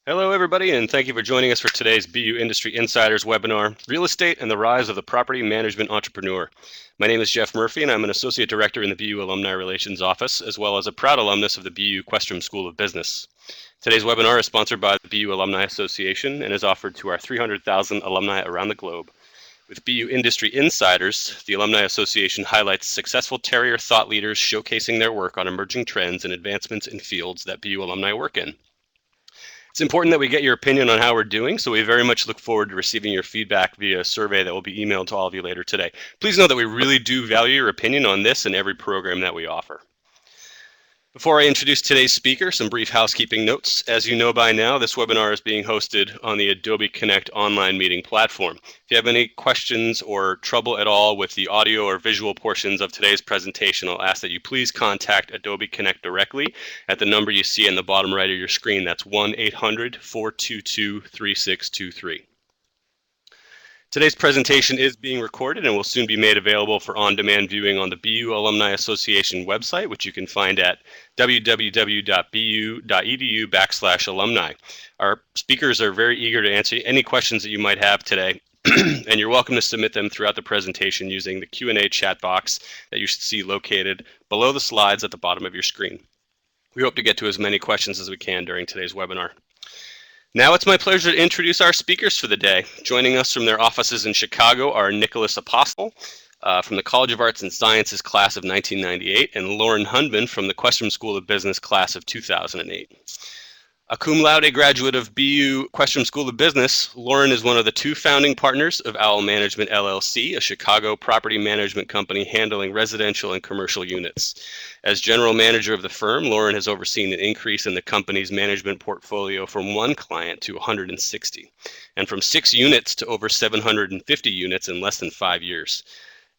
Hello, everybody, and thank you for joining us for today's BU Industry Insiders webinar, Real Estate and the Rise of the Property Management Entrepreneur. My name is Jeff Murphy, and I'm an Associate Director in the BU Alumni Relations Office, as well as a proud alumnus of the BU Questrom School of Business. Today's webinar is sponsored by the BU Alumni Association and is offered to our 300,000 alumni around the globe. With BU Industry Insiders, the Alumni Association highlights successful Terrier thought leaders showcasing their work on emerging trends and advancements in fields that BU alumni work in. It's important that we get your opinion on how we're doing, so we very much look forward to receiving your feedback via a survey that will be emailed to all of you later today. Please know that we really do value your opinion on this and every program that we offer. Before I introduce today's speaker, some brief housekeeping notes. As you know by now, this webinar is being hosted on the Adobe Connect online meeting platform. If you have any questions or trouble at all with the audio or visual portions of today's presentation, I'll ask that you please contact Adobe Connect directly at the number you see in the bottom right of your screen. That's 1-800-422-3623. Today's presentation is being recorded and will soon be made available for on-demand viewing on the BU Alumni Association website, which you can find at www.bu.edu/alumni. Our speakers are very eager to answer any questions that you might have today, and you're welcome to submit them throughout the presentation using the Q&A chat box that you should see located below the slides at the bottom of your screen. We hope to get to as many questions as we can during today's webinar. Now it's my pleasure to introduce our speakers for the day. Joining us from their offices in Chicago are Nicholas Apostal from the College of Arts and Sciences class of 1998 and Lauren Hundman from the Questrom School of Business class of 2008. A cum laude graduate of BU Questrom School of Business, Lauren is one of the two founding partners of Owl Management LLC, a Chicago property management company handling residential and commercial units. As general manager of the firm, Lauren has overseen an increase in the company's management portfolio from one client to 160, and from 6 units to over 750 units in less than 5 years.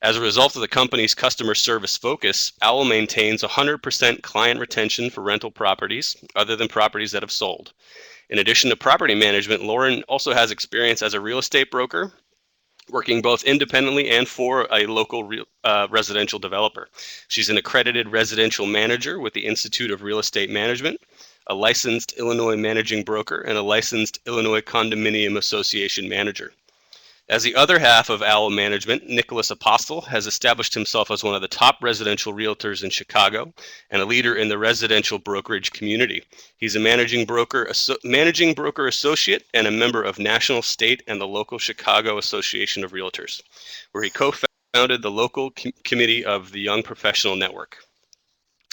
As a result of the company's customer service focus, Owl maintains 100% client retention for rental properties, other than properties that have sold. In addition to property management, Lauren also has experience as a real estate broker, working both independently and for a local residential developer. She's an accredited residential manager with the Institute of Real Estate Management, a licensed Illinois managing broker, and a licensed Illinois Condominium Association manager. As the other half of Owl Management, Nicholas Apostal has established himself as one of the top residential realtors in Chicago and a leader in the residential brokerage community. He's a managing broker associate and a member of national, state, and the local Chicago Association of Realtors, where he co-founded the local committee of the Young Professional Network.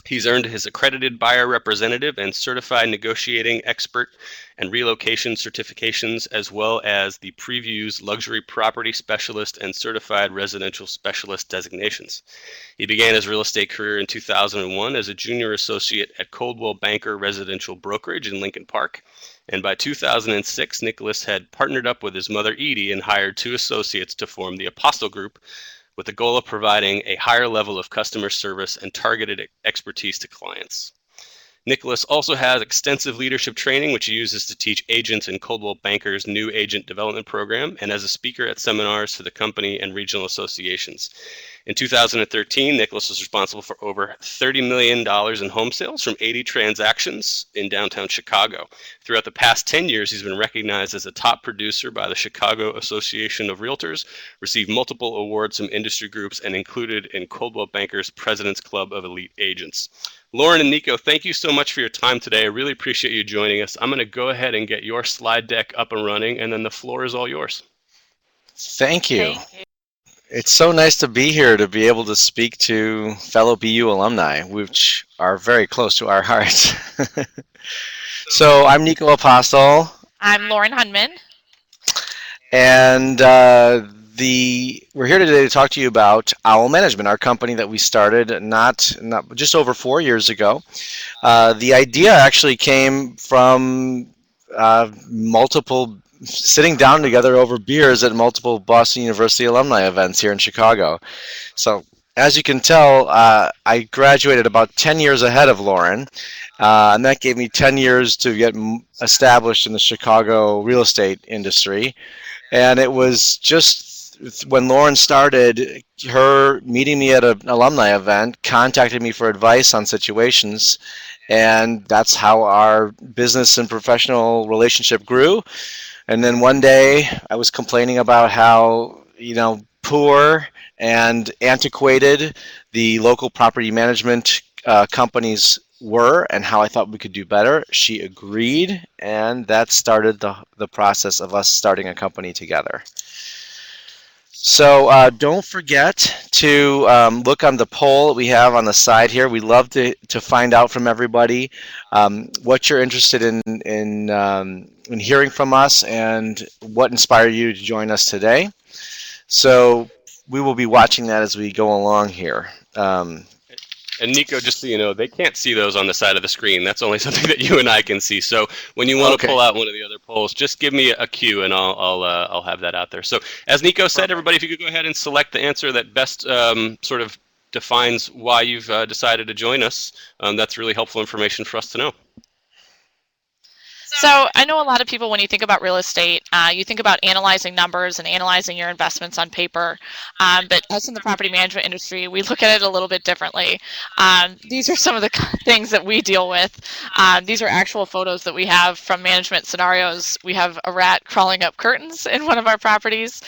He's earned his accredited buyer representative and certified negotiating expert and relocation certifications, as well as the Previews luxury property specialist and certified residential specialist designations. He began his real estate career in 2001 as a junior associate at Coldwell Banker Residential Brokerage in Lincoln Park. And by 2006, Nicholas had partnered up with his mother Edie and hired 2 associates to form the Apostle Group, with the goal of providing a higher level of customer service and targeted expertise to clients. Nicholas also has extensive leadership training, which he uses to teach agents in Coldwell Banker's new agent development program and as a speaker at seminars for the company and regional associations. In 2013, Nicholas was responsible for over $30 million in home sales from 80 transactions in downtown Chicago. Throughout the past 10 years, he's been recognized as a top producer by the Chicago Association of Realtors, received multiple awards from industry groups, and included in Coldwell Banker's President's Club of Elite Agents. Lauren and Nico, thank you so much for your time today. I really appreciate you joining us. I'm going to go ahead and get your slide deck up and running, and then the floor is all yours. Thank you. It's so nice to be here to be able to speak to fellow BU alumni, which are very close to our hearts. So I'm Nicholas Apostal. I'm Lauren Hundman. And we're here today to talk to you about Owl Management, our company that we started not just over 4 years ago. The idea actually came from multiple sitting down together over beers at multiple Boston University alumni events here in Chicago. So as you can tell, I graduated about 10 years ahead of Lauren, and that gave me 10 years to get established in the Chicago real estate industry. And it was just when Lauren started, her meeting me at an alumni event, contacted me for advice on situations, And that's how our business and professional relationship grew. And then one day I was complaining about how, poor and antiquated the local property management companies were and how I thought we could do better. She agreed, and that started the process of us starting a company together. So don't forget to look on the poll that we have on the side here. We love to find out from everybody what you're interested in hearing from us and what inspired you to join us today. So we will be watching that as we go along here. And Nico, just so you know, they can't see those on the side of the screen. That's only something that you and I can see. So when you want to pull out one of the other polls, just give me a cue, and I'll have that out there. So as Nico said, everybody, if you could go ahead and select the answer that best sort of defines why you've decided to join us, that's really helpful information for us to know. So I know a lot of people, when you think about real estate, you think about analyzing numbers and analyzing your investments on paper. But us in the property management industry, we look at it a little bit differently. These are some of the things that we deal with. These are actual photos that we have from management scenarios. We have a rat crawling up curtains in one of our properties.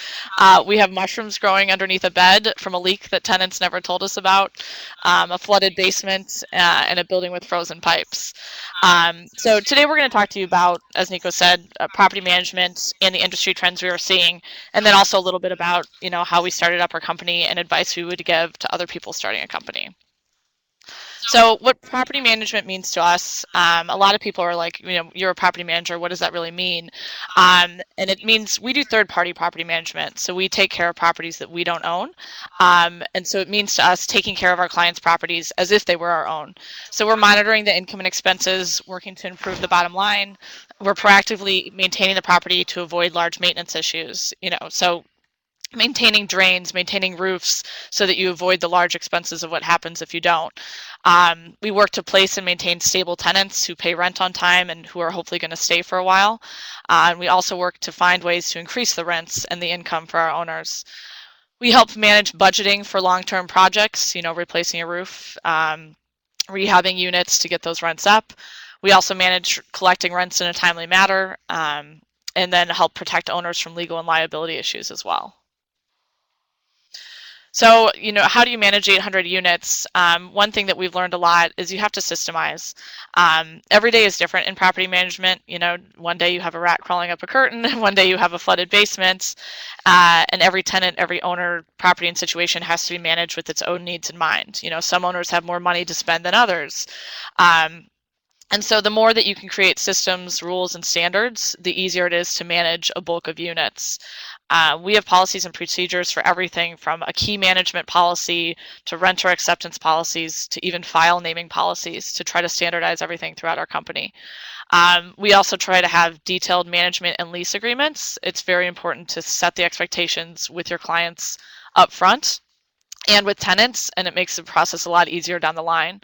We have mushrooms growing underneath a bed from a leak that tenants never told us about, a flooded basement, and a building with frozen pipes. So today we're going to talk to you about, as Nico said, property management and the industry trends we are seeing, and then also a little bit about, how we started up our company and advice we would give to other people starting a company. So what property management means to us, a lot of people are like, you're a property manager, what does that really mean? And it means we do third-party property management. So we take care of properties that we don't own. And so it means to us taking care of our clients' properties as if they were our own. So we're monitoring the income and expenses, working to improve the bottom line. We're proactively maintaining the property to avoid large maintenance issues, so maintaining drains, maintaining roofs, so that you avoid the large expenses of what happens if you don't. We work to place and maintain stable tenants who pay rent on time and who are hopefully going to stay for a while. And we also work to find ways to increase the rents and the income for our owners. We help manage budgeting for long-term projects, replacing a roof, rehabbing units to get those rents up. We also manage collecting rents in a timely manner, and then help protect owners from legal and liability issues as well. So, how do you manage 800 units? One thing that we've learned a lot is you have to systemize. Every day is different in property management. One day you have a rat crawling up a curtain, and one day you have a flooded basement, and every tenant, every owner, property and situation has to be managed with its own needs in mind. Some owners have more money to spend than others. And so the more that you can create systems, rules, and standards, the easier it is to manage a bulk of units. We have policies and procedures for everything from a key management policy to renter acceptance policies to even file naming policies to try to standardize everything throughout our company. We also try to have detailed management and lease agreements. It's very important to set the expectations with your clients up front and with tenants, and it makes the process a lot easier down the line.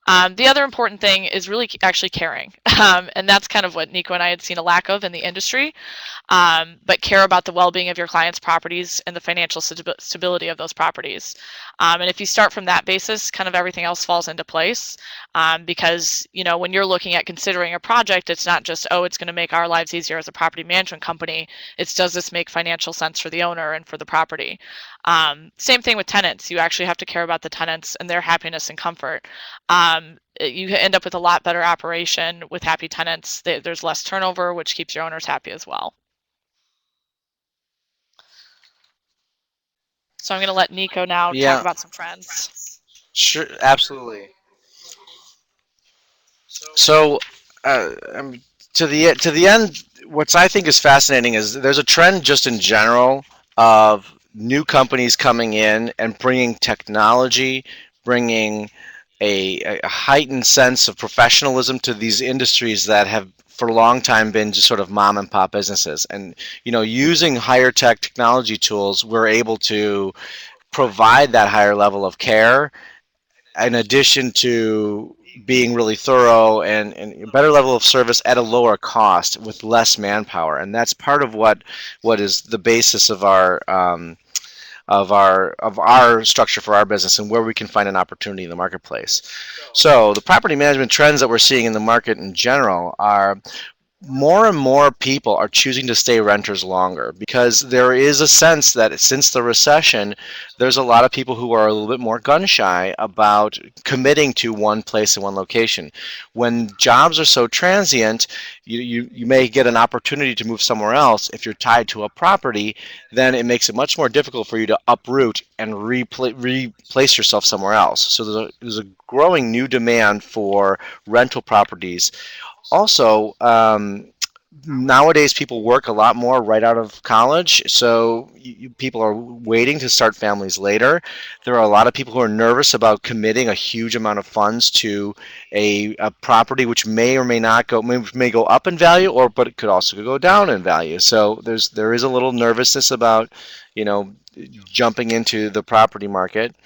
The other important thing is really actually caring. And that's kind of what Nico and I had seen a lack of in the industry, but care about the well-being of your clients' properties and the financial stability of those properties. And if you start from that basis, kind of everything else falls into place, because, when you're looking at considering a project, it's not just, it's going to make our lives easier as a property management company. It's, does this make financial sense for the owner and for the property? Same thing with tenants. You actually have to care about the tenants and their happiness and comfort. You end up with a lot better operation with happy tenants. There's less turnover, which keeps your owners happy as well. So I'm going to let Nico now talk about some trends. Sure, absolutely. So to the end, what I think is fascinating is there's a trend just in general of new companies coming in and bringing technology, bringing a heightened sense of professionalism to these industries that have for a long time been just sort of mom and pop businesses. And using higher tech technology tools, we're able to provide that higher level of care in addition to being really thorough and a better level of service at a lower cost with less manpower. And that's part of what is the basis of our of our structure for our business and where we can find an opportunity in the marketplace. So the property management trends that we're seeing in the market in general are more and more people are choosing to stay renters longer because there is a sense that since the recession, there's a lot of people who are a little bit more gun shy about committing to one place and one location. When jobs are so transient, you may get an opportunity to move somewhere else. If you're tied to a property, then it makes it much more difficult for you to uproot and replace yourself somewhere else. So there's a growing new demand for rental properties. Also, nowadays people work a lot more right out of college, so people are waiting to start families later. There are a lot of people who are nervous about committing a huge amount of funds to a property which may or may not may go up in value, but it could also go down in value. So there is a little nervousness about, you know, jumping into the property market.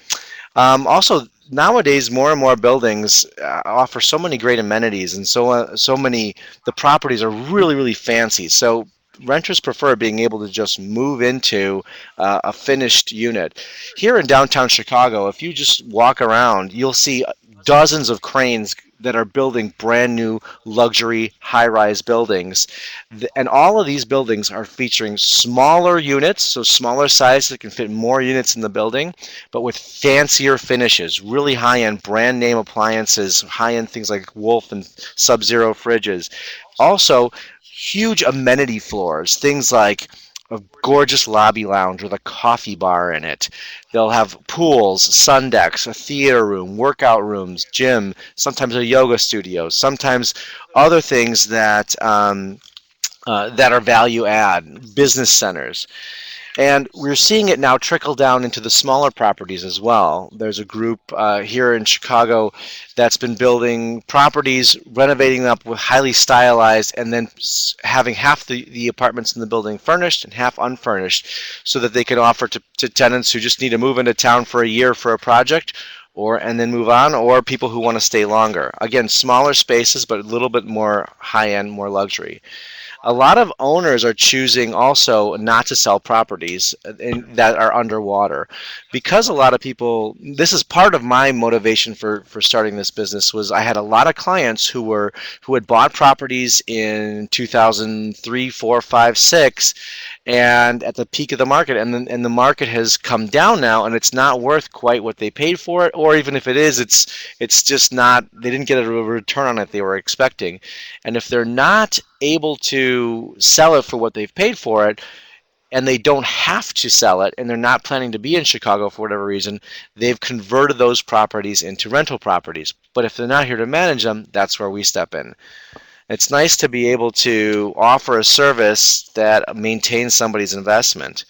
Also, nowadays, more and more buildings offer so many great amenities, and so many. The properties are really, really fancy. So renters prefer being able to just move into a finished unit. Here in downtown Chicago, if you just walk around, you'll see dozens of cranes that are building brand new luxury high-rise buildings. And all of these buildings are featuring smaller units, so smaller size that can fit more units in the building, but with fancier finishes, really high-end brand name appliances, high-end things like Wolf and Sub-Zero fridges. Also, huge amenity floors, things like a gorgeous lobby lounge with a coffee bar in it. They'll have pools, sun decks, a theater room, workout rooms, gym, sometimes a yoga studio, sometimes other things that are value add, business centers. And we're seeing it now trickle down into the smaller properties as well. There's a group here in Chicago that's been building properties, renovating them up with highly stylized, and then having half the apartments in the building furnished and half unfurnished so that they can offer to tenants who just need to move into town for a year for a project and then move on, or people who want to stay longer. Again, smaller spaces, but a little bit more high-end, more luxury. A lot of owners are choosing also not to sell properties that are underwater because a lot of people, this is part of my motivation for starting this business, was I had a lot of clients who had bought properties in 2003, 4, 5, 6, and at the peak of the market, and the market has come down now, and it's not worth quite what they paid for it, or even if it is, it's just not, they didn't get a return on it they were expecting. And if they're not able to sell it for what they've paid for it, and they don't have to sell it, and they're not planning to be in Chicago for whatever reason, they've converted those properties into rental properties. But if they're not here to manage them, that's where we step in. It's nice to be able to offer a service that maintains somebody's investment.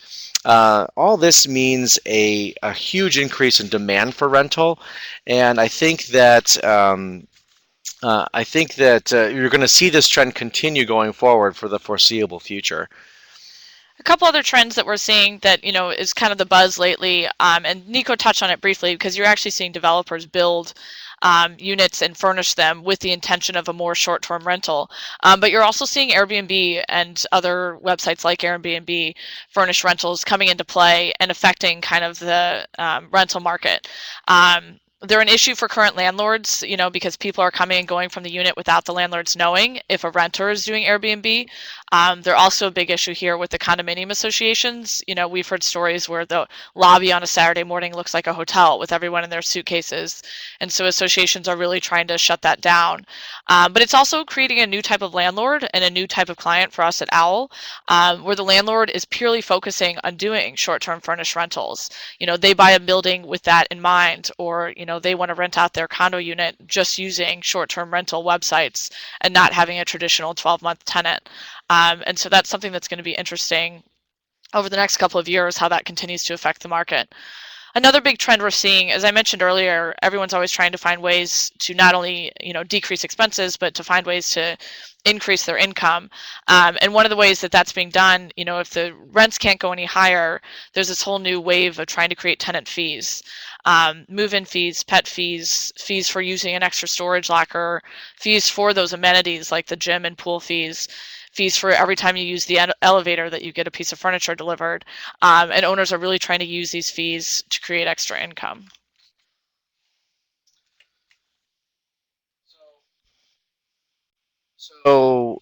All this means a huge increase in demand for rental, and I think that you're going to see this trend continue going forward for the foreseeable future. A couple other trends that we're seeing that, you know, is kind of the buzz lately, and Nico touched on it briefly, because you're actually seeing developers build units and furnish them with the intention of a more short-term rental. But you're also seeing Airbnb and other websites like Airbnb furnish rentals coming into play and affecting kind of the rental market. They're an issue for current landlords, you know, because people are coming and going from the unit without the landlords knowing if a renter is doing Airbnb. They're also a big issue here with the condominium associations. You know, we've heard stories where the lobby on a Saturday morning looks like a hotel with everyone in their suitcases. And so associations are really trying to shut that down. But it's also creating a new type of landlord and a new type of client for us at OWL, where the landlord is purely focusing on doing short-term furnished rentals. You know, they buy a building with that in mind, or, you know, they want to rent out their condo unit just using short-term rental websites and not having a traditional 12-month tenant. And so that's something that's going to be interesting over the next couple of years, how that continues to affect the market. Another big trend we're seeing, as I mentioned earlier, everyone's always trying to find ways to not only, you know, decrease expenses, but to find ways to increase their income. And one of the ways that that's being done, you know, if the rents can't go any higher, there's this whole new wave of trying to create tenant fees. Move-in fees, pet fees, fees for using an extra storage locker, fees for those amenities like the gym and pool fees. fees for every time you use the elevator that you get a piece of furniture delivered. And owners are really trying to use these fees to create extra income. So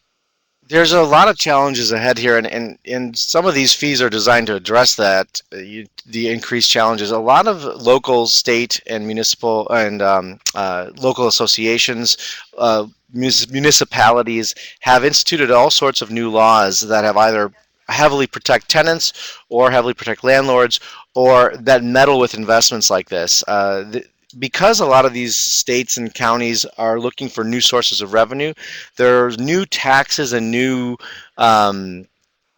there's a lot of challenges ahead here, and some of these fees are designed to address that, the increased challenges. A lot of local, state, and municipal and local associations, municipalities have instituted all sorts of new laws that have either heavily protect tenants or heavily protect landlords, or that meddle with investments like this. Because a lot of these states and counties are looking for new sources of revenue, there's new taxes and new um,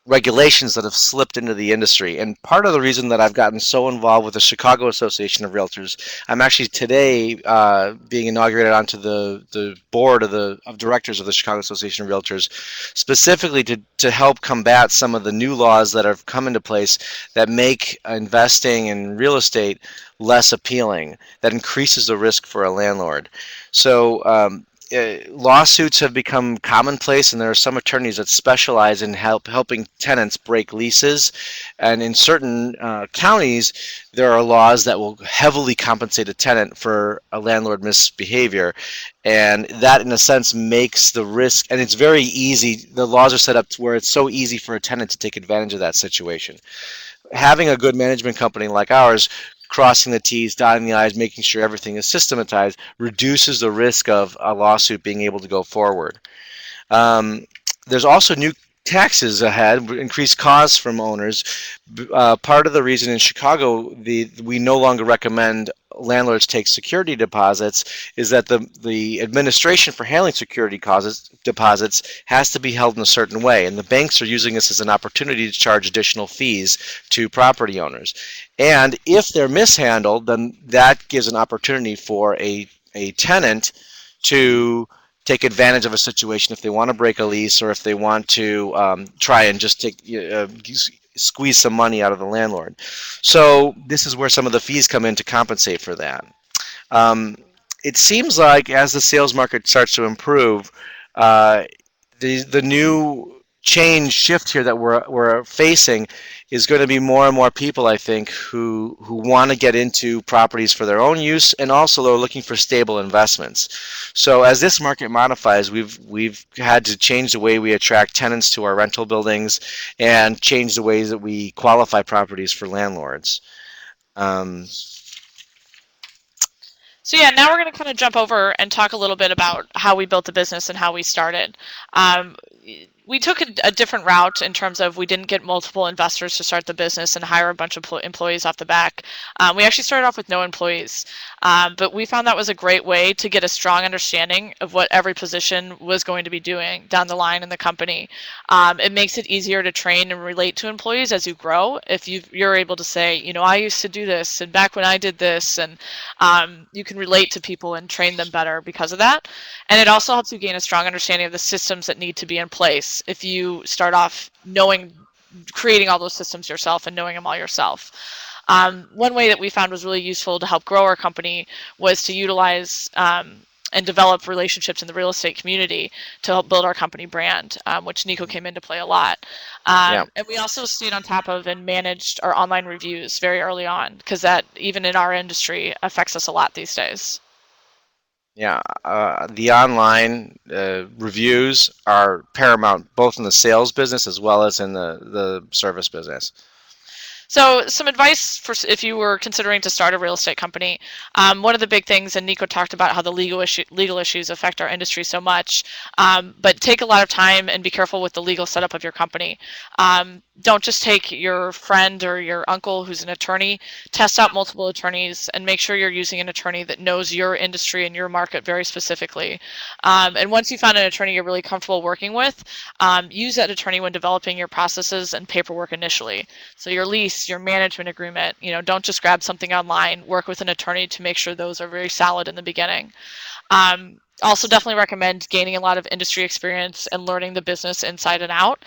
regulations that have slipped into the industry. And part of the reason that I've gotten so involved with the Chicago Association of Realtors, I'm actually today being inaugurated onto the board of directors of the Chicago Association of Realtors, specifically to help combat some of the new laws that have come into place that make investing in real estate less appealing, that increases the risk for a landlord. So lawsuits have become commonplace, and there are some attorneys that specialize in helping tenants break leases. And in certain counties, there are laws that will heavily compensate a tenant for a landlord misbehavior. And that, in a sense, makes the risk, and it's very easy. The laws are set up to where it's so easy for a tenant to take advantage of that situation. Having a good management company like ours, crossing the T's, dotting the I's, making sure everything is systematized, reduces the risk of a lawsuit being able to go forward. There's also new taxes ahead, increased costs from owners. Part of the reason in Chicago we no longer recommend landlords take security deposits is that the administration for handling security deposits has to be held in a certain way, and the banks are using this as an opportunity to charge additional fees to property owners. And if they're mishandled, then that gives an opportunity for a tenant to take advantage of a situation if they want to break a lease, or if they want to try and just squeeze some money out of the landlord. So this is where some of the fees come in to compensate for that. It seems like as the sales market starts to improve, the new shift here that we're facing is going to be more and more people, I think, who want to get into properties for their own use, and also they're looking for stable investments. So as this market modifies, we've had to change the way we attract tenants to our rental buildings, and change the ways that we qualify properties for landlords. So yeah, now we're going to kind of jump over and talk a little bit about how we built the business and how we started. We took a different route in terms of we didn't get multiple investors to start the business and hire a bunch of employees off the back. We actually started off with no employees, but we found that was a great way to get a strong understanding of what every position was going to be doing down the line in the company. It makes it easier to train and relate to employees as you grow. If you're able to say, you know, I used to do this, and back when I did this, and you can relate to people and train them better because of that. And it also helps you gain a strong understanding of the systems that need to be in place if you start off creating all those systems yourself and knowing them all yourself. One way that we found was really useful to help grow our company was to utilize and develop relationships in the real estate community to help build our company brand, which Nico came into play a lot. And we also stayed on top of and managed our online reviews very early on, because that, even in our industry, affects us a lot these days. Yeah, the online reviews are paramount, both in the sales business as well as in the service business. So some advice for if you were considering to start a real estate company. One of the big things, and Nico talked about how the legal issues affect our industry so much, but take a lot of time and be careful with the legal setup of your company. Don't just take your friend or your uncle who's an attorney. Test out multiple attorneys and make sure you're using an attorney that knows your industry and your market very specifically. And once you find an attorney you're really comfortable working with, use that attorney when developing your processes and paperwork initially. So your lease, your management agreement, don't just grab something online. Work with an attorney to make sure those are very solid in the beginning. Also definitely recommend gaining a lot of industry experience and learning the business inside and out.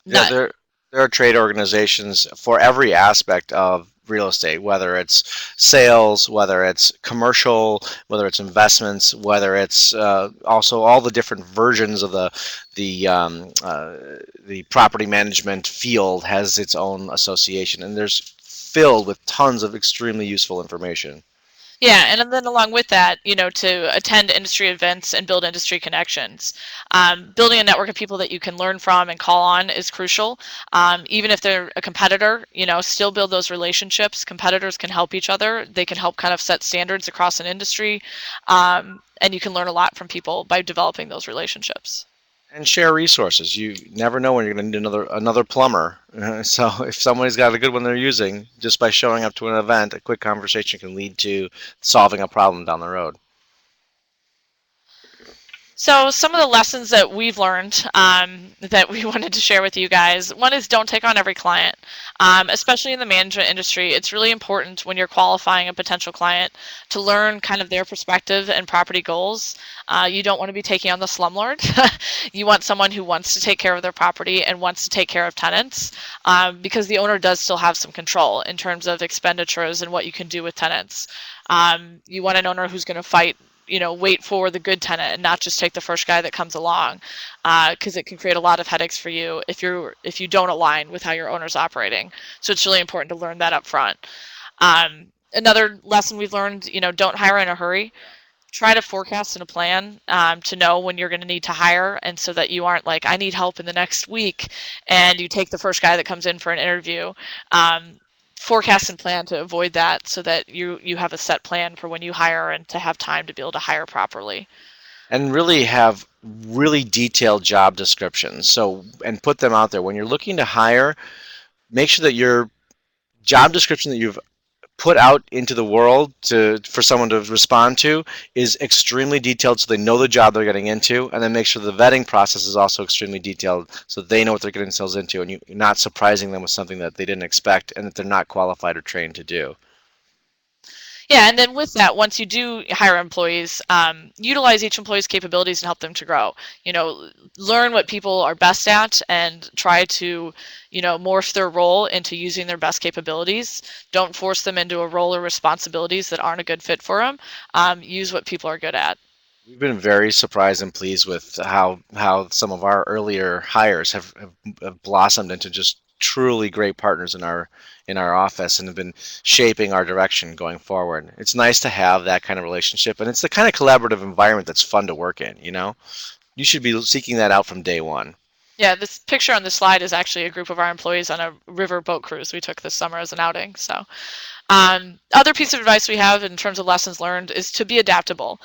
There are trade organizations for every aspect of real estate, whether it's sales, whether it's commercial, whether it's investments, whether it's also all the different versions of the property management field has its own association, and there's filled with tons of extremely useful information. Yeah, and then along with that, to attend industry events and build industry connections. Building a network of people that you can learn from and call on is crucial. Even if they're a competitor, still build those relationships. Competitors can help each other. They can help kind of set standards across an industry, and you can learn a lot from people by developing those relationships. And share resources. You never know when you're going to need another plumber. So if somebody's got a good one they're using, just by showing up to an event, a quick conversation can lead to solving a problem down the road. So some of the lessons that we've learned that we wanted to share with you guys, one is don't take on every client, especially in the management industry. It's really important when you're qualifying a potential client to learn kind of their perspective and property goals. You don't want to be taking on the slumlord. You want someone who wants to take care of their property and wants to take care of tenants, because the owner does still have some control in terms of expenditures and what you can do with tenants. You want an owner who's going to wait for the good tenant and not just take the first guy that comes along, because it can create a lot of headaches for you if you don't align with how your owner's operating. So it's really important to learn that up front. Another lesson we've learned, don't hire in a hurry. Try to forecast and a plan to know when you're going to need to hire, and so that you aren't like, I need help in the next week, and you take the first guy that comes in for an interview. Forecast and plan to avoid that, so that you have a set plan for when you hire and to have time to be able to hire properly. And really have really detailed job descriptions. And put them out there. When you're looking to hire, make sure that your job description that you've put out into the world for someone to respond to is extremely detailed, so they know the job they're getting into, and then make sure the vetting process is also extremely detailed, so they know what they're getting themselves into, and you're not surprising them with something that they didn't expect and that they're not qualified or trained to do. Yeah, and then with that, once you do hire employees, utilize each employee's capabilities and help them to grow. Learn what people are best at and try to, morph their role into using their best capabilities. Don't force them into a role or responsibilities that aren't a good fit for them. Use what people are good at. We've been very surprised and pleased with how some of our earlier hires have blossomed into just truly great partners in our office, and have been shaping our direction going forward. It's nice to have that kind of relationship, and it's the kind of collaborative environment that's fun to work in. You should be seeking that out from day one. Yeah, this picture on the slide is actually a group of our employees on a river boat cruise we took this summer as an outing. So other piece of advice we have in terms of lessons learned is to be adaptable.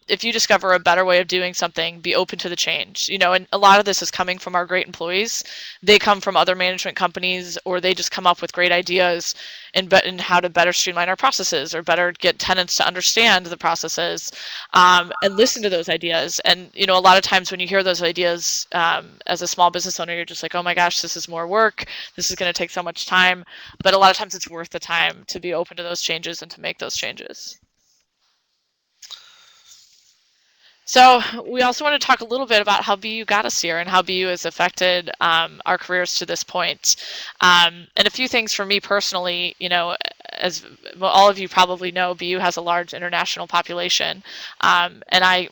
If you discover a better way of doing something, be open to the change. And a lot of this is coming from our great employees. They come from other management companies, or they just come up with great ideas in how to better streamline our processes, or better get tenants to understand the processes, and listen to those ideas. And a lot of times when you hear those ideas as a small business owner, you're just like, oh my gosh, this is more work. This is going to take so much time. But a lot of times it's worth the time to be open to those changes and to make those changes. So we also want to talk a little bit about how BU got us here and how BU has affected our careers to this point. And a few things for me personally, as all of you probably know, BU has a large international population. And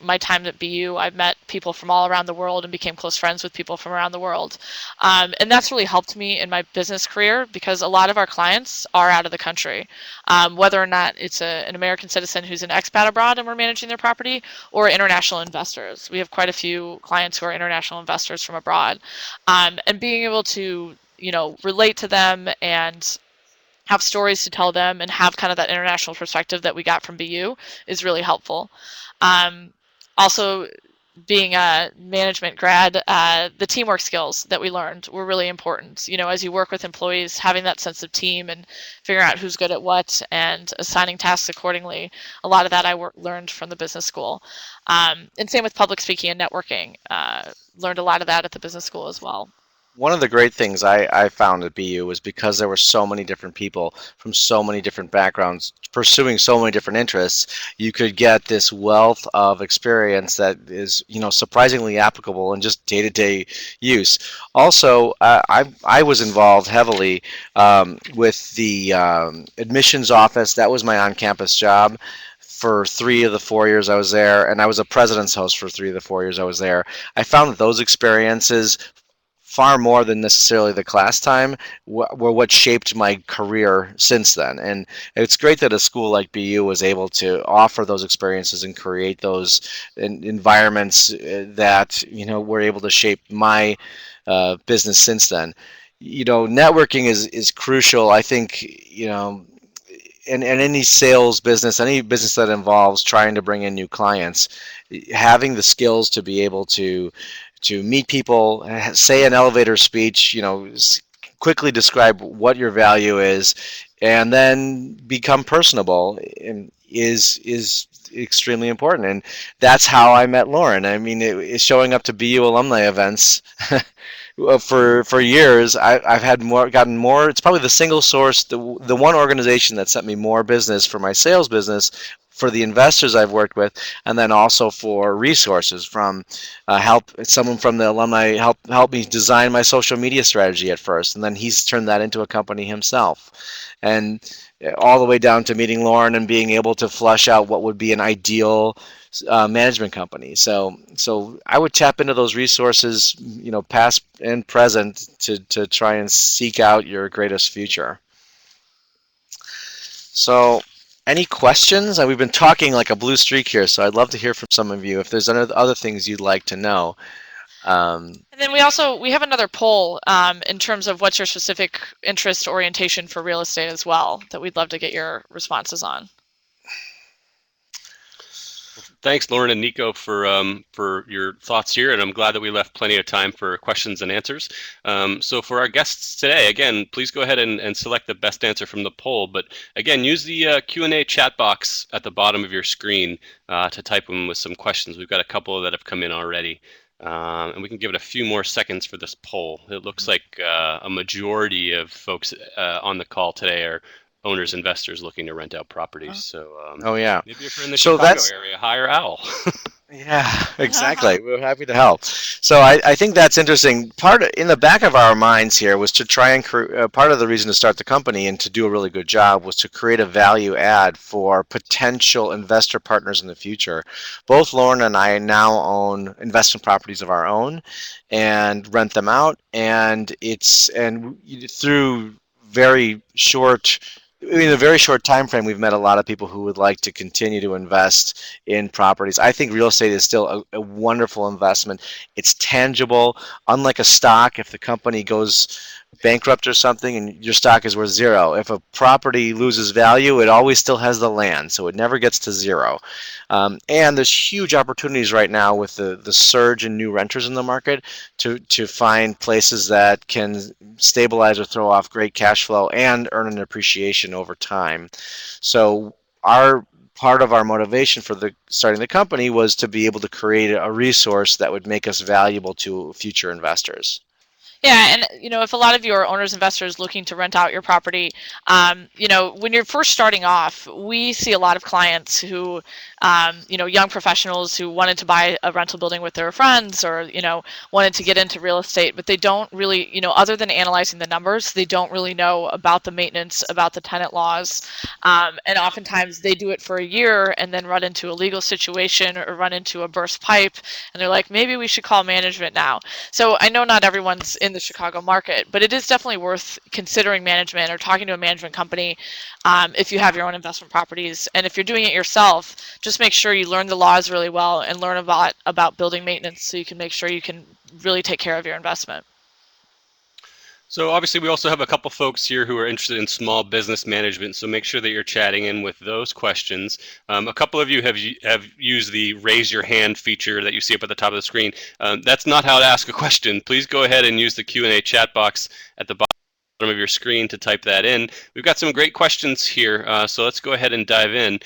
my time at BU, I've met people from all around the world and became close friends with people from around the world. And that's really helped me in my business career, because a lot of our clients are out of the country. Whether or not it's an American citizen who's an expat abroad and we're managing their property, or international investors. We have quite a few clients who are international investors from abroad. And being able to, relate to them and have stories to tell them and have kind of that international perspective that we got from BU is really helpful. Also, being a management grad, the teamwork skills that we learned were really important. As you work with employees, having that sense of team and figuring out who's good at what and assigning tasks accordingly. A lot of that I learned from the business school. And same with public speaking and networking. Learned a lot of that at the business school as well. One of the great things I found at BU was because there were so many different people from so many different backgrounds pursuing so many different interests, you could get this wealth of experience that is, surprisingly applicable in just day-to-day use. Also, I was involved heavily with the admissions office. That was my on-campus job for 3 of the 4 years I was there, and I was a president's host for 3 of the 4 years I was there. I found that those experiences, far more than necessarily the class time, were what shaped my career since then. And it's great that a school like BU was able to offer those experiences and create those environments that were able to shape my business since then. Networking is crucial. I think in any sales business, any business that involves trying to bring in new clients, having the skills to be able to meet people, say an elevator speech, quickly describe what your value is, and then become personable, is extremely important. And that's how I met Lauren. I mean, it's showing up to BU alumni events. For years, I've gotten more. It's probably the single source, the one organization that sent me more business for my sales business, for the investors I've worked with, and then also for resources from someone from the alumni helped me design my social media strategy at first, and then he's turned that into a company himself, and all the way down to meeting Lauren and being able to flush out what would be an ideal management company. So I would tap into those resources, past and present, to try and seek out your greatest future. So, any questions? We've been talking like a blue streak here, so I'd love to hear from some of you if there's other things you'd like to know. And then we have another poll in terms of what's your specific interest orientation for real estate as well, that we'd love to get your responses on. Thanks, Lauren and Nico, for your thoughts here, and I'm glad that we left plenty of time for questions and answers. So for our guests today, again, please go ahead and select the best answer from the poll. But again, use the Q&A chat box at the bottom of your screen to type them with some questions. We've got a couple that have come in already. And we can give it a few more seconds for this poll. It looks like a majority of folks on the call today are owners, investors looking to rent out properties. So Oh yeah. maybe if you're in the So Chicago that's area, hire Al. Yeah, exactly. We're happy to help. So I think that's interesting. In the back of our minds here was to try and part of the reason to start the company and to do a really good job was to create a value add for potential investor partners in the future. Both Lauren and I now own investment properties of our own and rent them out, and through very short in a very short time frame, we've met a lot of people who would like to continue to invest in properties. I think real estate is still a wonderful investment. It's tangible. Unlike a stock, if the company goes bankrupt or something and your stock is worth zero, if a property loses value, it always still has the land, so it never gets to zero. And there's huge opportunities right now with the surge in new renters in the market to find places that can stabilize or throw off great cash flow and earn an appreciation over time. So part of our motivation for starting the company was to be able to create a resource that would make us valuable to future investors. Yeah, and if a lot of you are owners, investors looking to rent out your property, when you're first starting off, we see a lot of clients who, young professionals who wanted to buy a rental building with their friends or, wanted to get into real estate, but they don't really, other than analyzing the numbers, they don't really know about the maintenance, about the tenant laws. And oftentimes they do it for a year and then run into a legal situation or run into a burst pipe. And they're like, maybe we should call management now. So I know not everyone's in the Chicago market, but it is definitely worth considering management or talking to a management company if you have your own investment properties. And if you're doing it yourself, just make sure you learn the laws really well and learn about building maintenance so you can make sure you can really take care of your investment. So obviously we also have a couple folks here who are interested in small business management, so make sure that you're chatting in with those questions. A couple of you have used the raise your hand feature that you see up at the top of the screen. That's not how to ask a question. Please go ahead and use the Q&A chat box at the bottom of your screen to type that in. We've got some great questions here, so let's go ahead and dive in.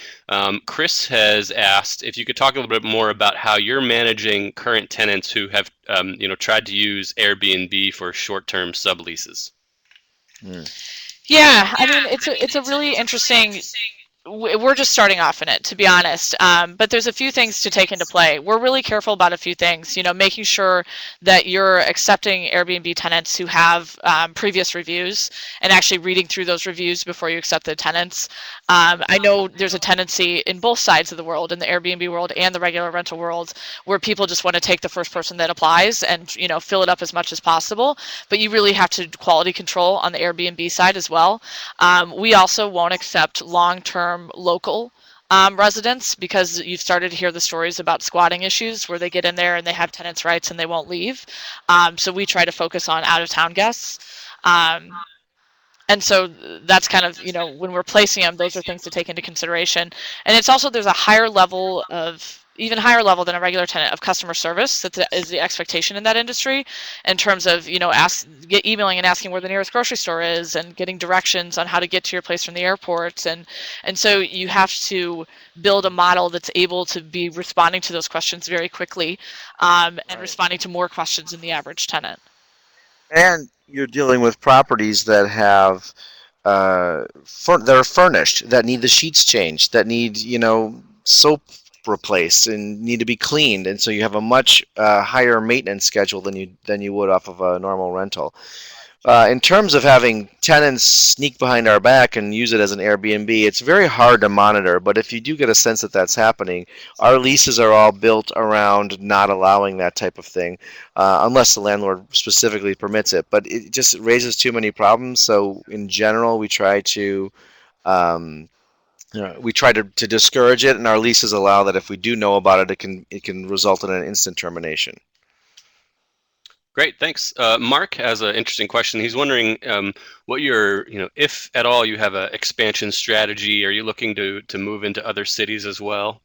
Chris has asked if you could talk a little bit more about how you're managing current tenants who have tried to use Airbnb for short-term subleases. Yeah, I mean, it's a really interesting. We're just starting off in it, to be honest. But there's a few things to take into play. We're really careful about a few things, making sure that you're accepting Airbnb tenants who have previous reviews and actually reading through those reviews before you accept the tenants. I know there's a tendency in both sides of the world, in the Airbnb world and the regular rental world, where people just want to take the first person that applies and, fill it up as much as possible. But you really have to quality control on the Airbnb side as well. We also won't accept long-term local residents, because you've started to hear the stories about squatting issues where they get in there and they have tenants' rights and they won't leave. So we try to focus on out-of-town guests. And so that's kind of, when we're placing them, those are things to take into consideration. And it's also, there's a higher level of, even higher level than a regular tenant, of customer service that is the expectation in that industry, in terms of, emailing and asking where the nearest grocery store is and getting directions on how to get to your place from the airport. And so you have to build a model that's able to be responding to those questions very quickly, and responding to more questions than the average tenant. And you're dealing with properties that have that are furnished, that need the sheets changed, that need soap replaced and need to be cleaned, and so you have a much higher maintenance schedule than you would off of a normal rental. In terms of having tenants sneak behind our back and use it as an Airbnb, it's very hard to monitor, but if you do get a sense that that's happening, our leases are all built around not allowing that type of thing, unless the landlord specifically permits it. But it just raises too many problems, so in general, we try to to discourage it, and our leases allow that if we do know about it, it can result in an instant termination. Great, thanks. Mark has an interesting question. He's wondering what your, if at all you have an expansion strategy. Are you looking to move into other cities as well?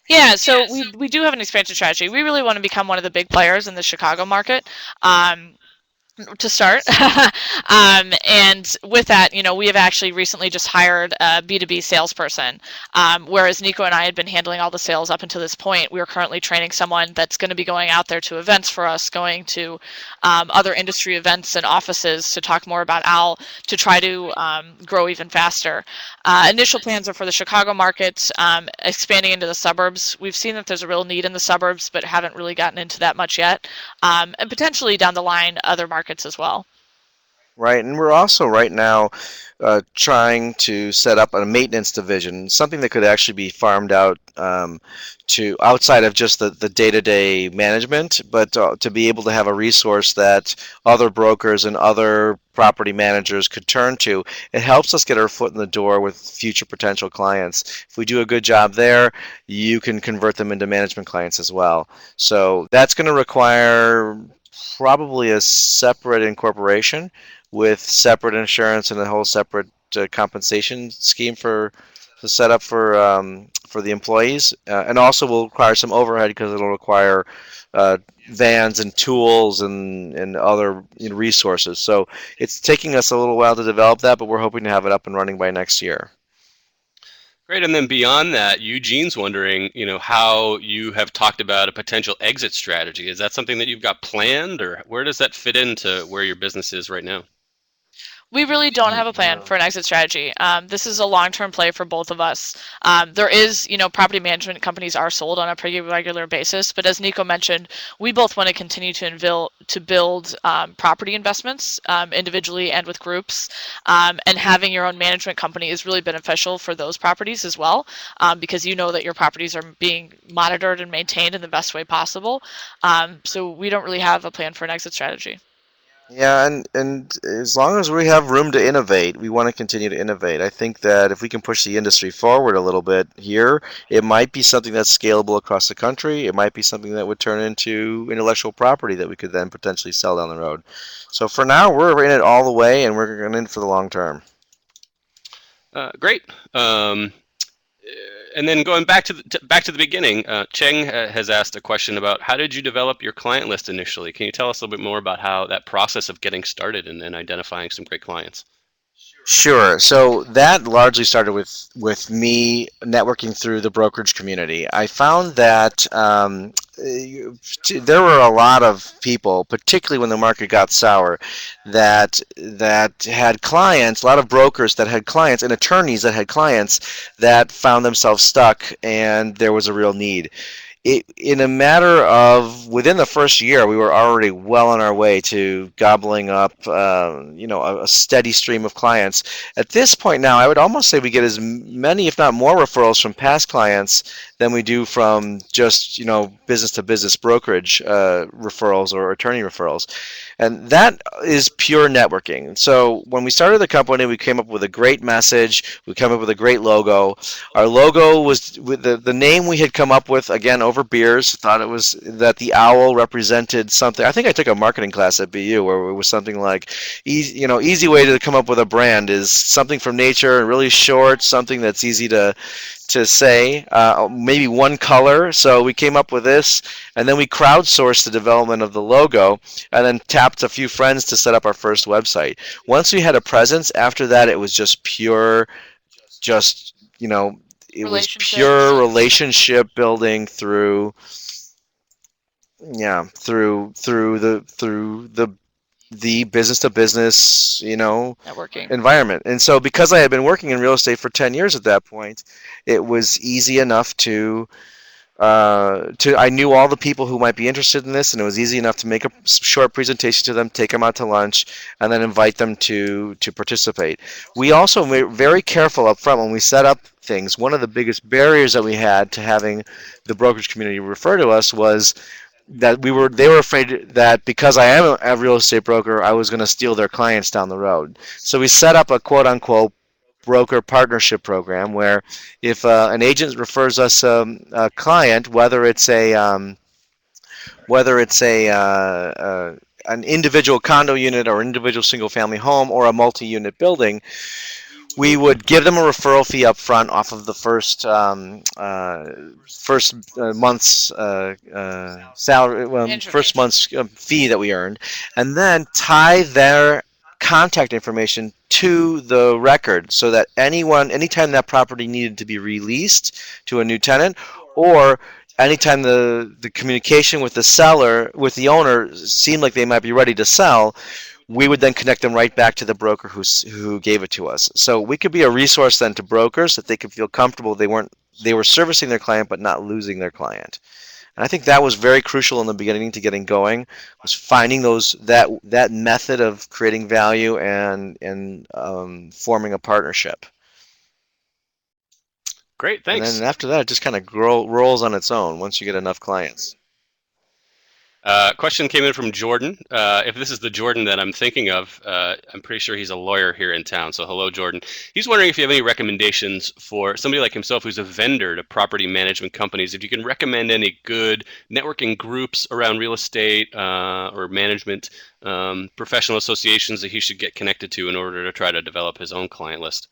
Yeah, so we do have an expansion strategy. We really want to become one of the big players in the Chicago market. To start. And with that, we have actually recently just hired a B2B salesperson. Whereas Nico and I had been handling all the sales up until this point, we are currently training someone that's going to be going out there to events for us, going to other industry events and offices to talk more about OWL, to try to grow even faster. Initial plans are for the Chicago market, expanding into the suburbs. We've seen that there's a real need in the suburbs, but haven't really gotten into that much yet. And potentially down the line, other markets as well. Right, and we're also right now trying to set up a maintenance division, something that could actually be farmed out to outside of just the day-to-day management, but to be able to have a resource that other brokers and other property managers could turn to. It helps us get our foot in the door with future potential clients. If we do a good job there, you can convert them into management clients as well. So that's going to require probably a separate incorporation with separate insurance and a whole separate compensation scheme for the setup for the employees, and also will require some overhead because it'll require vans and tools and other resources. So it's taking us a little while to develop that, but we're hoping to have it up and running by next year. Great, and then beyond that, Eugene's wondering, how you have talked about a potential exit strategy. Is that something that you've got planned, or where does that fit into where your business is right now? We really don't have a plan for an exit strategy. This is a long-term play for both of us. There is, property management companies are sold on a pretty regular basis, but as Nico mentioned, we both want to continue to build property investments individually and with groups. And having your own management company is really beneficial for those properties as well, because you know that your properties are being monitored and maintained in the best way possible. So we don't really have a plan for an exit strategy. Yeah, and as long as we have room to innovate, we want to continue to innovate. I think that if we can push the industry forward a little bit here, it might be something that's scalable across the country. It might be something that would turn into intellectual property that we could then potentially sell down the road. So for now, we're in it all the way, and we're in it for the long term. Great. And then going back to the beginning, Cheng has asked a question about how did you develop your client list initially? Can you tell us a little bit more about how that process of getting started and identifying some great clients? Sure. So that largely started with me networking through the brokerage community. I found that there were a lot of people, particularly when the market got sour, that had clients. A lot of brokers that had clients and attorneys that had clients that found themselves stuck, and there was a real need. In a matter of within the first year, we were already well on our way to gobbling up, a steady stream of clients. At this point now, I would almost say we get as many, if not more, referrals from past clients than we do from just business to business brokerage referrals or attorney referrals, and that is pure networking. So when we started the company, we came up with a great message. We came up with a great logo. Our logo was with the name we had come up with, again, over beers. Thought it was that the owl represented something. I think I took a marketing class at BU where it was something like, easy way to come up with a brand is something from nature and really short, something that's easy to say, maybe one color. So we came up with this, and then we crowdsourced the development of the logo, and then tapped a few friends to set up our first website. Once we had a presence, after that it was just pure, it was pure relationship building through the business to business, Networking. environment. And so because I had been working in real estate for 10 years at that point, it was easy enough I knew all the people who might be interested in this, and it was easy enough to make a short presentation to them, take them out to lunch, and then invite them to participate. We also were very careful up front when we set up things. One of the biggest barriers that we had to having the brokerage community refer to us was that they were afraid that because I am a real estate broker, I was going to steal their clients down the road. So we set up a quote unquote broker partnership program where if an agent refers us a client, whether it's an individual condo unit or individual single family home or a multi-unit building, we would give them a referral fee up front off of the first month's salary, first month's fee that we earned, and then tie their contact information to the record so that anytime that property needed to be released to a new tenant, or anytime the communication with the owner seemed like they might be ready to sell, we would then connect them right back to the broker who gave it to us. So we could be a resource then to brokers that they could feel comfortable they were servicing their client but not losing their client. And I think that was very crucial in the beginning to getting going, was finding that method of creating value and forming a partnership. Great, thanks. And then after that, it just kind of rolls on its own once you get enough clients. Question came in from Jordan. If this is the Jordan that I'm thinking of, I'm pretty sure he's a lawyer here in town. So hello, Jordan. He's wondering if you have any recommendations for somebody like himself who's a vendor to property management companies. If you can recommend any good networking groups around real estate or management, professional associations that he should get connected to in order to try to develop his own client list.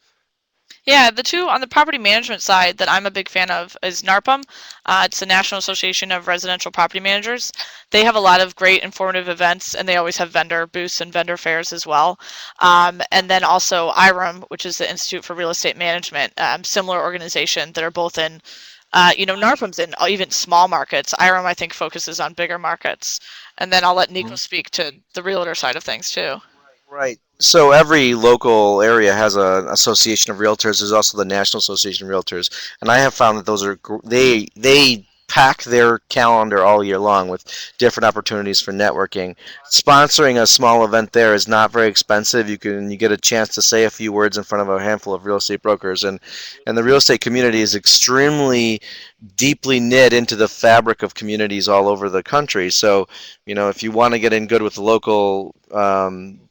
Yeah, the two on the property management side that I'm a big fan of is NARPM. It's the National Association of Residential Property Managers. They have a lot of great informative events, and they always have vendor booths and vendor fairs as well. And then also IREM, which is the Institute for Real Estate Management, similar organization that are both in, NARPM's in even small markets. IREM, I think, focuses on bigger markets. And then I'll let Nico speak to the realtor side of things too. Right. So every local area has an association of realtors. There's also the National Association of Realtors, and I have found that those are they pack their calendar all year long with different opportunities for networking. Sponsoring a small event there is not very expensive. You get a chance to say a few words in front of a handful of real estate brokers, and the real estate community is extremely deeply knit into the fabric of communities all over the country. So, if you want to get in good with the local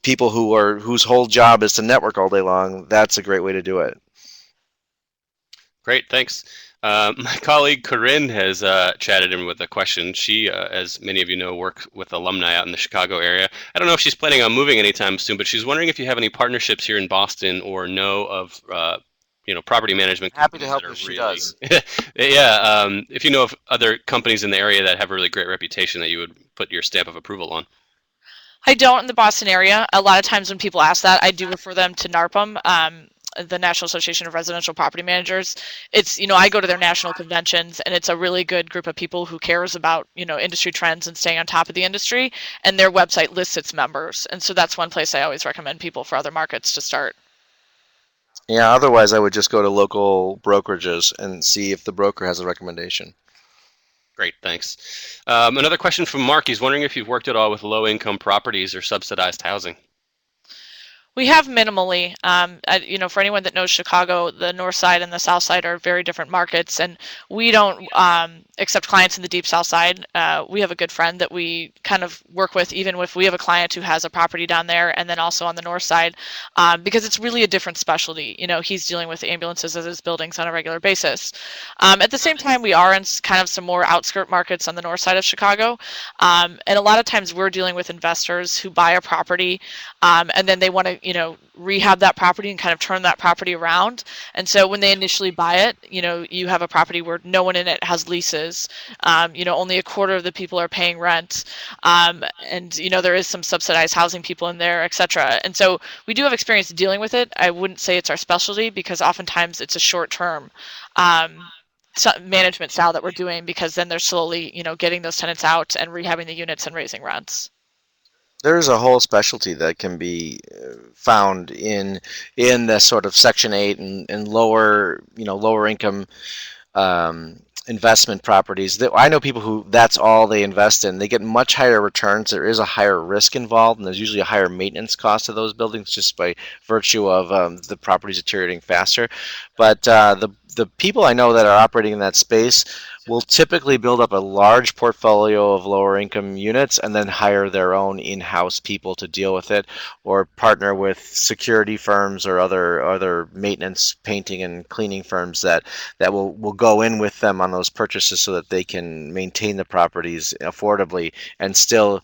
people whose whole job is to network all day long, that's a great way to do it. Great, thanks. My colleague Corinne has chatted in with a question. She, as many of you know, works with alumni out in the Chicago area. I don't know if she's planning on moving anytime soon, but she's wondering if you have any partnerships here in Boston or know of property management Happy to companies help that are if she really, does. yeah. If you know of other companies in the area that have a really great reputation that you would put your stamp of approval on. I don't in the Boston area. A lot of times when people ask that, I do refer them to NARPM, the National Association of Residential Property Managers. It's, I go to their national conventions, and it's a really good group of people who cares about, industry trends and staying on top of the industry, and their website lists its members. And so that's one place I always recommend people for other markets to start. Yeah, otherwise I would just go to local brokerages and see if the broker has a recommendation. Great, thanks. Another question from Mark. He's wondering if you've worked at all with low-income properties or subsidized housing. We have minimally. For anyone that knows Chicago, the north side and the south side are very different markets, and we don't accept clients in the deep south side. We have a good friend that we kind of work with, even if we have a client who has a property down there, and then also on the north side, because it's really a different specialty. He's dealing with ambulances as his buildings on a regular basis. At the same time, we are in kind of some more outskirt markets on the north side of Chicago, and a lot of times we're dealing with investors who buy a property, and then they want to rehab that property and kind of turn that property around. And so when they initially buy it, you have a property where no one in it has leases. Only a quarter of the people are paying rent. And there is some subsidized housing people in there, etc. And so we do have experience dealing with it. I wouldn't say it's our specialty because oftentimes it's a short-term management style that we're doing, because then they're slowly, getting those tenants out and rehabbing the units and raising rents. There's a whole specialty that can be found in the sort of Section 8 and lower income investment properties. That I know people who that's all they invest in. They get much higher returns. There is a higher risk involved, and there's usually a higher maintenance cost of those buildings just by virtue of the properties deteriorating faster. But the people I know that are operating in that space will typically build up a large portfolio of lower income units and then hire their own in-house people to deal with it, or partner with security firms or other maintenance, painting, and cleaning firms that will go in with them on those purchases so that they can maintain the properties affordably and still.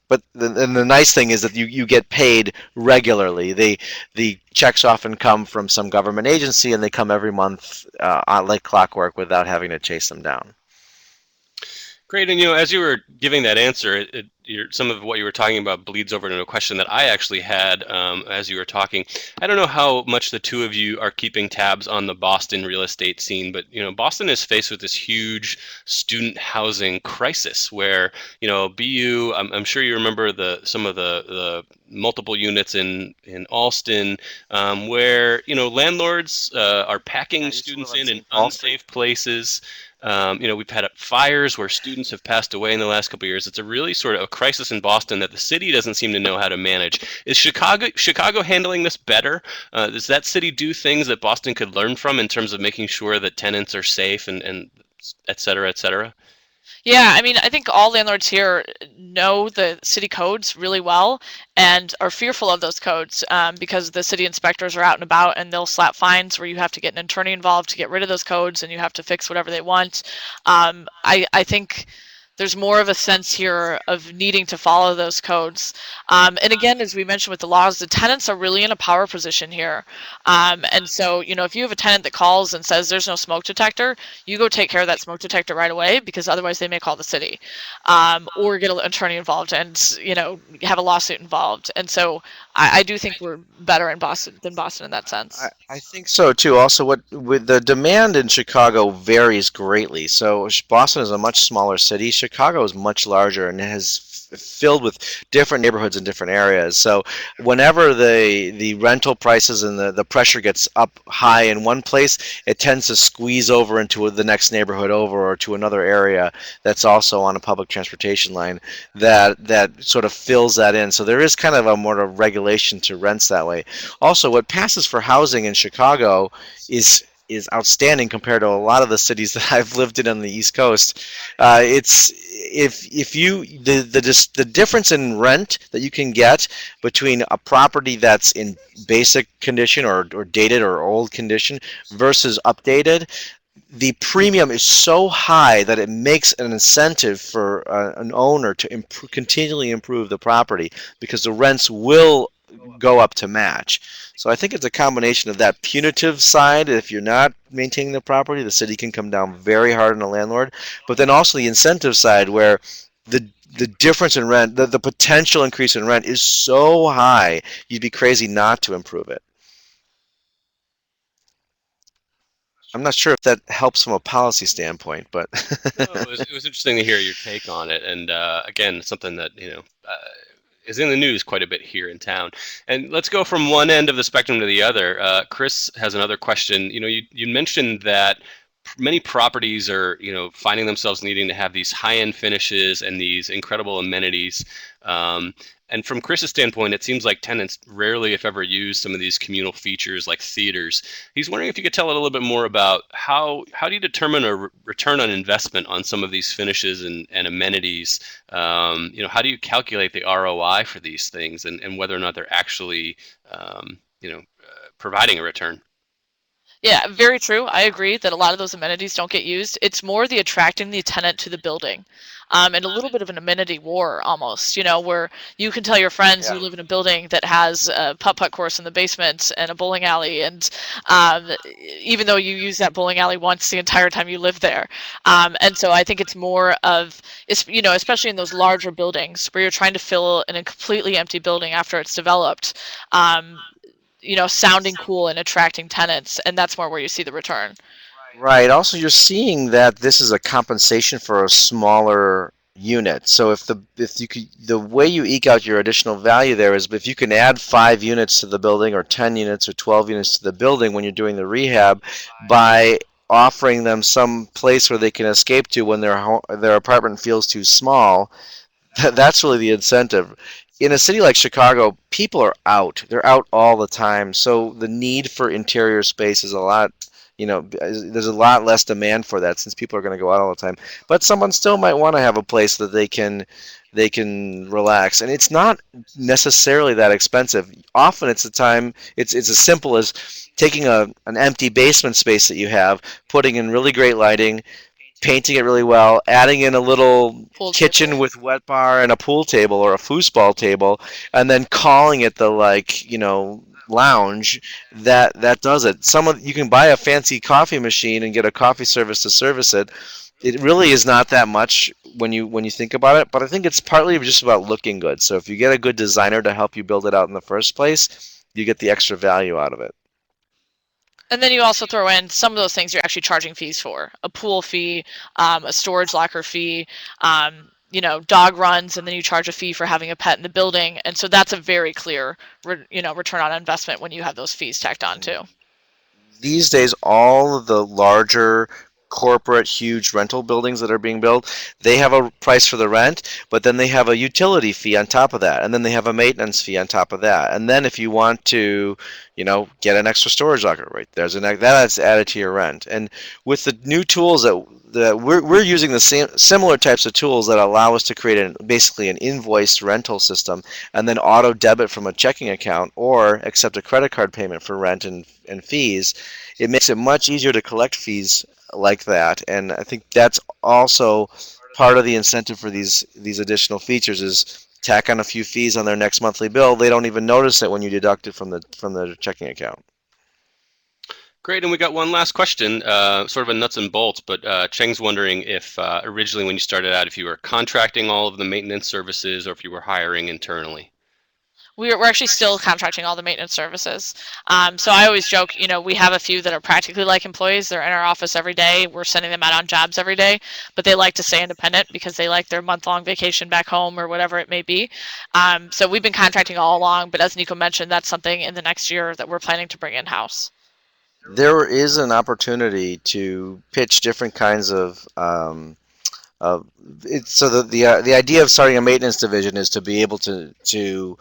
But the nice thing is that you get paid regularly. The checks often come from some government agency, and they come every month like clockwork without having to chase them down. Great, and as you were giving that answer, some of what you were talking about bleeds over into a question that I actually had as you were talking. I don't know how much the two of you are keeping tabs on the Boston real estate scene, but Boston is faced with this huge student housing crisis where BU. I'm sure you remember some of the multiple units in Alston where landlords are packing students in unsafe places. We've had fires where students have passed away in the last couple of years. It's a really sort of a crisis in Boston that the city doesn't seem to know how to manage. Is Chicago handling this better? Does that city do things that Boston could learn from in terms of making sure that tenants are safe and et cetera, et cetera? Yeah, I mean, I think all landlords here know the city codes really well and are fearful of those codes because the city inspectors are out and about, and they'll slap fines where you have to get an attorney involved to get rid of those codes, and you have to fix whatever they want. I think there's more of a sense here of needing to follow those codes. And again, as we mentioned with the laws, the tenants are really in a power position here. And so, if you have a tenant that calls and says there's no smoke detector, you go take care of that smoke detector right away, because otherwise they may call the city or get an attorney involved and, have a lawsuit involved. And so I do think we're better in Boston than Boston in that sense. I think so too. Also, with the demand in Chicago varies greatly. So Boston is a much smaller city. Chicago is much larger and has filled with different neighborhoods in different areas. So whenever the rental prices and the pressure gets up high in one place, it tends to squeeze over into the next neighborhood over, or to another area that's also on a public transportation line that sort of fills that in. So there is kind of a more of regulation to rents that way. Also, what passes for housing in Chicago is outstanding compared to a lot of the cities that I've lived in on the East Coast. It's the difference in rent that you can get between a property that's in basic condition or dated or old condition versus updated. The premium is so high that it makes an incentive for an owner to continually improve the property, because the rents will go up to match. So I think it's a combination of that punitive side. If you're not maintaining the property, the city can come down very hard on the landlord. But then also the incentive side, where the difference in rent, the potential increase in rent is so high, you'd be crazy not to improve it. I'm not sure if that helps from a policy standpoint, but No, it was interesting to hear your take on it, and again, something that is in the news quite a bit here in town. And let's go from one end of the spectrum to the other. Chris has another question. You mentioned that many properties are finding themselves needing to have these high-end finishes and these incredible amenities. And from Chris's standpoint, it seems like tenants rarely, if ever, use some of these communal features like theaters. He's wondering if you could tell a little bit more about how do you determine a return on investment on some of these finishes and amenities? How do you calculate the ROI for these things and whether or not they're actually providing a return? Yeah, very true. I agree that a lot of those amenities don't get used. It's more the attracting the tenant to the building, and a little bit of an amenity war almost, where you can tell your friends you live in a building that has a putt-putt course in the basement and a bowling alley, and even though you use that bowling alley once the entire time you live there. And so I think it's more of, especially in those larger buildings where you're trying to fill in a completely empty building after it's developed. Sounding cool and attracting tenants, and that's more where you see the return. right. Also, you're seeing that this is a compensation for a smaller unit. So if you could, the way you eke out your additional value there is if you can add 5 units to the building, or 10 units, or 12 units to the building when you're doing the rehab, by offering them some place where they can escape to when their apartment feels too small. That's really the incentive. In a city like Chicago, people are out. They're out all the time. So the need for interior space is a lot, there's a lot less demand for that since people are going to go out all the time. But someone still might want to have a place that they can relax, and it's not necessarily that expensive. Often it's as simple as taking an empty basement space that you have, putting in really great lighting, painting it really well, adding in a little Pool kitchen table. with wet bar and a pool table or a foosball table, and then calling it the lounge. That does it. You can buy a fancy coffee machine and get a coffee service to service it. It really is not that much when you think about it, but I think it's partly just about looking good. So if you get a good designer to help you build it out in the first place, you get the extra value out of it. And then you also throw in some of those things you're actually charging fees for: a pool fee, a storage locker fee, dog runs, and then you charge a fee for having a pet in the building. And so that's a very clear, return on investment when you have those fees tacked on too. These days, all of the larger corporate huge rental buildings that are being built, they have a price for the rent, but then they have a utility fee on top of that, and then they have a maintenance fee on top of that. And then if you want to, get an extra storage locker, right, that's added to your rent. And with the new tools that we're using, the similar types of tools that allow us to create basically an invoiced rental system, and then auto debit from a checking account or accept a credit card payment for rent and fees. It makes it much easier to collect fees like that, and I think that's also part of the incentive for these additional features is tack on a few fees on their next monthly bill. They don't even notice it when you deduct it from the checking account. Great, and we got one last question, sort of a nuts and bolts, but Cheng's wondering if originally when you started out, if you were contracting all of the maintenance services or if you were hiring internally. We're actually still contracting all the maintenance services. So I always joke, we have a few that are practically like employees. They're in our office every day. We're sending them out on jobs every day, but they like to stay independent because they like their month-long vacation back home or whatever it may be. So we've been contracting all along, but as Nico mentioned, that's something in the next year that we're planning to bring in-house. There is an opportunity to pitch different kinds of so the idea of starting a maintenance division is to be able to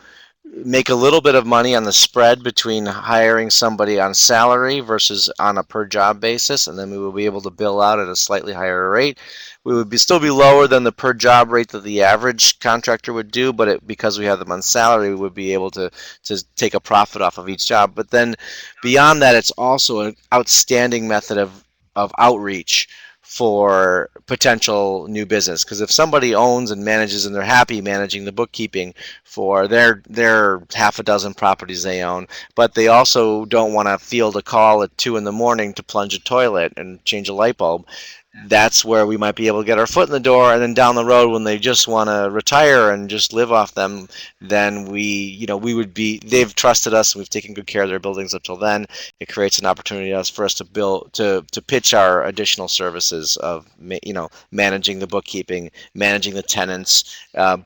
make a little bit of money on the spread between hiring somebody on salary versus on a per job basis, and then we will be able to bill out at a slightly higher rate. We would still be lower than the per job rate that the average contractor would do, but because we have them on salary, we would be able to take a profit off of each job. But then beyond that, it's also an outstanding method of outreach for potential new business. Because if somebody owns and manages and they're happy managing the bookkeeping for their half a dozen properties they own, but they also don't want to field a call at 2 in the morning to plunge a toilet and change a light bulb, that's where we might be able to get our foot in the door. And then down the road, when they just want to retire and just live off them, then we would be, they've trusted us and we've taken good care of their buildings up till then. It creates an opportunity for us to build, to pitch our additional services of, managing the bookkeeping, managing the tenants,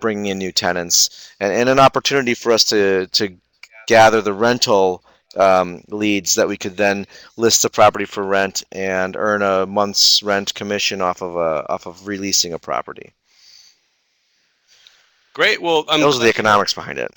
bringing in new tenants, and an opportunity for us to gather the rental leads that we could then list the property for rent and earn a month's rent commission off of releasing a property. Great. Well, those are the economics behind it.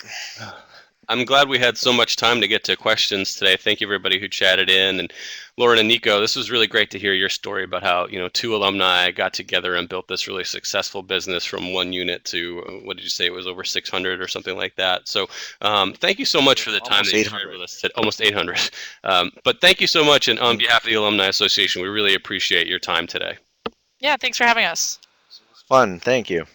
I'm glad we had so much time to get to questions today. Thank you, everybody who chatted in. And Lauren and Nico, this was really great to hear your story about how, two alumni got together and built this really successful business from one unit to, what did you say, it was over 600 or something like that. So thank you so much for the time that you shared with us today. Almost 800. But thank you so much. And on behalf of the Alumni Association, we really appreciate your time today. Yeah, thanks for having us. Fun. Thank you.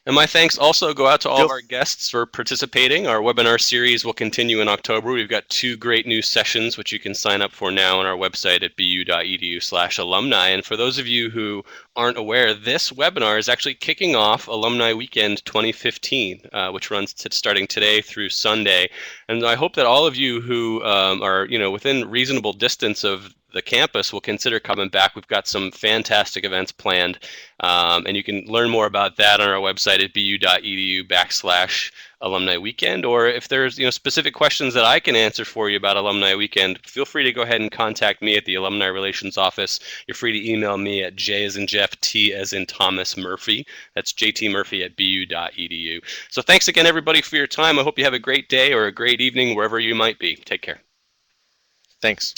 And my thanks also go out to all of our guests for participating. Our webinar series will continue in October. We've got 2 great new sessions, which you can sign up for now on our website at bu.edu/alumni. And for those of you who aren't aware, this webinar is actually kicking off Alumni Weekend 2015, which runs starting today through Sunday. And I hope that all of you who are within reasonable distance of the campus will consider coming back. We've got some fantastic events planned, and you can learn more about that on our website at bu.edu/alumni weekend. Or if there's specific questions that I can answer for you about Alumni Weekend, feel free to go ahead and contact me at the Alumni Relations Office. You're free to email me at J as in Jeff, T as in Thomas Murphy. That's jtmurphy@bu.edu. So thanks again, everybody, for your time. I hope you have a great day or a great evening wherever you might be. Take care. Thanks.